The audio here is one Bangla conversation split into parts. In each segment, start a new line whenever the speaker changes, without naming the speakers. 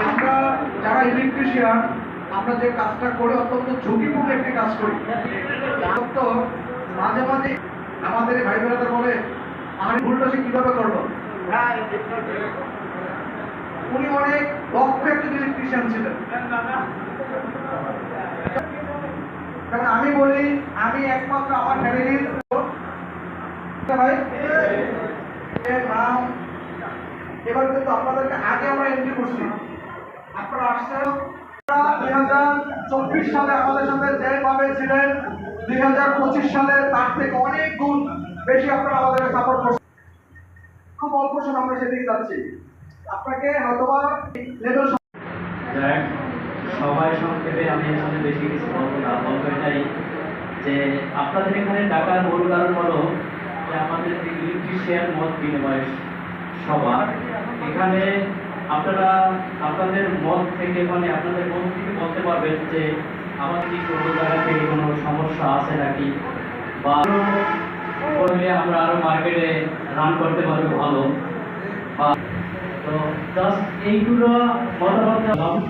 আমরা যারা ইলেকট্রিশিয়ান আমরা যে কাজটা করি অত্যন্ত ঝুঁকিপূর্ণ একটি কাজ করি। তো মাঝে মাঝে আমাদের ভাই বোনেরা বলে আমি ভুলটা সে কিভাবে করলো। উনি অনেক দক্ষ একজন ইলেকট্রিশিয়ান ছিলেন। কারণ আমি বলি আমি একমাত্র আমার ফ্যামিলির ভাই নাম এবার কিন্তু আপনাদেরকে আগে আমরা এন্ট্রি করছি, আপনারা আসছেন 2024 সালে আমাদের সাথে যেভাবে ছিলেন 2025 সালে তার থেকে অনেক গুণ বেশি আপনারা আমাদের সাপোর্ট করছেন। খুব অল্প সময় আমরা সেদিকে যাচ্ছি, আপনাকে হয়তোবা লেভেল
সবাই সংক্ষেপে আমি এখানে বেশি কিছু বলবো না, বলবো এটাই যে আপনাদের এখানে ডাকার মূল কারণ হলো যে আমাদের যে ইলেকট্রিশিয়ান মত বিনিময় সভা, এখানে আপনারা আপনাদের মত থেকে মানে আপনাদের মন থেকে বলতে পারবেন যে আমার কি কোনো জায়গা থেকে কোনো সমস্যা আছে নাকি, বা করলে আমরা আরো মার্কেটে রান করতে পারবো ভালো। বা তো জাস্ট এইগুলো মতামত।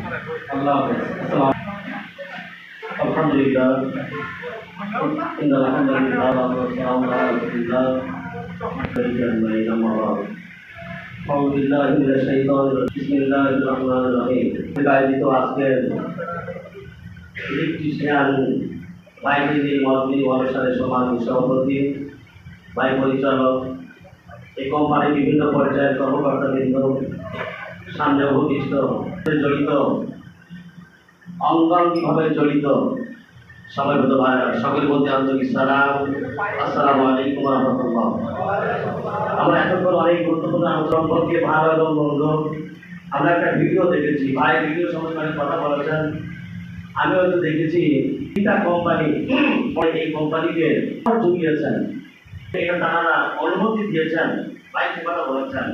আল্লাহ হাফেজ। আসসালাম।
আলহামদুলিল্লাহ আয়োজিত আজকের ইলেকট্রিশিয়ান বাইরে মজলিস অনুষ্ঠানের সমাজ সভাপতি ভাই পরিচালক, এই কোম্পানির বিভিন্ন পর্যায়ের কর্মকর্তাবৃন্দ, সামনে উপবিষ্ট জড়িত অঙ্গাঙ্গিভাবে জড়িত সবাই সকলের মধ্যে আন্তরিক সালাম, আসসালামু আলাইকুম ওয়া রাহমাতুল্লাহ। আমরা এতক্ষণ অনেক গুরুত্বপূর্ণ আলোচনা করতে ভালো এবং মন্দ আমরা একটা ভিডিও দেখেছি, ভাই ভিডিও সম্বন্ধে কথা বলেছেন, আমি হয়তো দেখেছি তিনটা কোম্পানি এই কোম্পানিকে ঝুঁকিয়েছেন, তারা অনুমতি দিয়েছেন, ভাই সে কথা বলেছেন।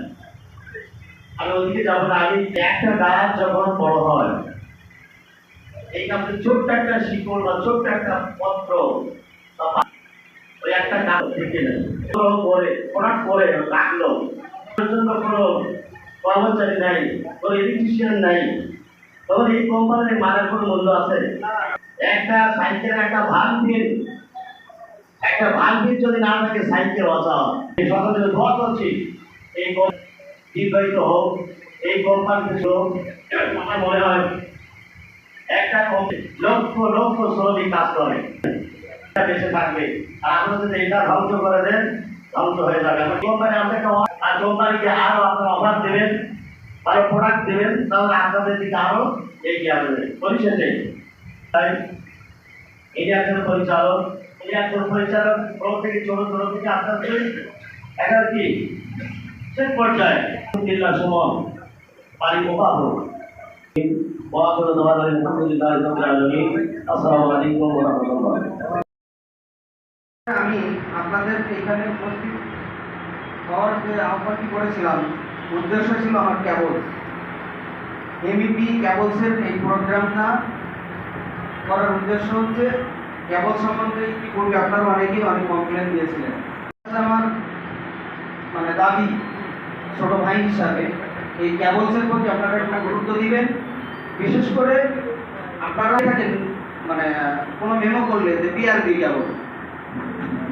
আমি ওদিকে যাবো না, আমি একটা গাছ যখন বড় হয় এই কাছে ছোট্ট একটা শিকড় বা ছোট্ট একটা পত্র ওই একটা গাছ থেকে করে রাখলো, জন্য কোনো কর্মচারী নাই, কোনো ইলেকট্রিশিয়ান নাই, তখন এই কোম্পানির মালের কোনো মূল্য আছে? একটা সাইকেলের একটা ভালভিন যদি না থাকে সাইকেল বাঁচাও। সকলে দোয়া করছি এই দীর্ঘায়িত হোক, এই কোম্পানিতে আমার মনে হয় একটা লক্ষ লক্ষ শ্রমিক কাজ করে বেঁচে থাকবে, আর আপনারা যদি এটা ধ্বংস করে দেন ধ্বংস হয়ে যাবে। কোম্পানি আপনাকে আর কোম্পানিকে আরো আপনারা অফার দেবেন, আরো প্রোডাক্ট দেবেন, তাহলে আপনাদের দিকে আরো এগিয়ে আসবে। পরিশেষে তাই এই একজন পরিচালক বড় থেকে ছোট থেকে আপনাদের একটা কি শেষ পর্যায়ে সময় পানি প্রবাহ
আমি আপনাদের এখানে উপস্থিত হওয়ার যে আহ্বানটি করেছিলাম, উদ্দেশ্য ছিল আমার এমইপি ক্যাবলসের এই প্রোগ্রামটা করার উদ্দেশ্য হচ্ছে ক্যাবল সম্বন্ধে কি করবে। আপনারা অনেকেই অনেক কমপ্লেন দিয়েছিলেন, আমার মানে দাবি ছোট ভাই হিসাবে এই ক্যাবলসের প্রতি আপনারা একটা গুরুত্ব দিবেন। বিশেষ করে আপনারা থাকেন মানে কোনো মেমো করলে যে বিআরবি ক্যাবল,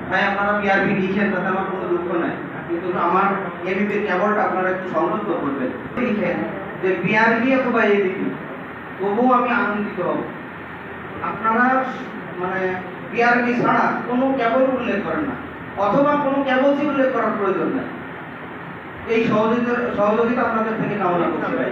ভাই আপনারা বিআরবি লিখেন, তাতে আমার কোনো দুঃখ নাই, কিন্তু আমার এবিপির ক্যাবলটা আপনারা একটু সংযুক্ত করবেন। লিখেন যে বিআরবি অথবা এবিপি, তবুও আমি আনন্দিত হব। আপনারা মানে বিআরবি ছাড়া কোনো ক্যাবল উল্লেখ করেন না, অথবা কোনো ক্যাবলসই উল্লেখ করার প্রয়োজন নাই। এই সহযোগিতা আপনাদের থেকে কামনা করছি ভাই।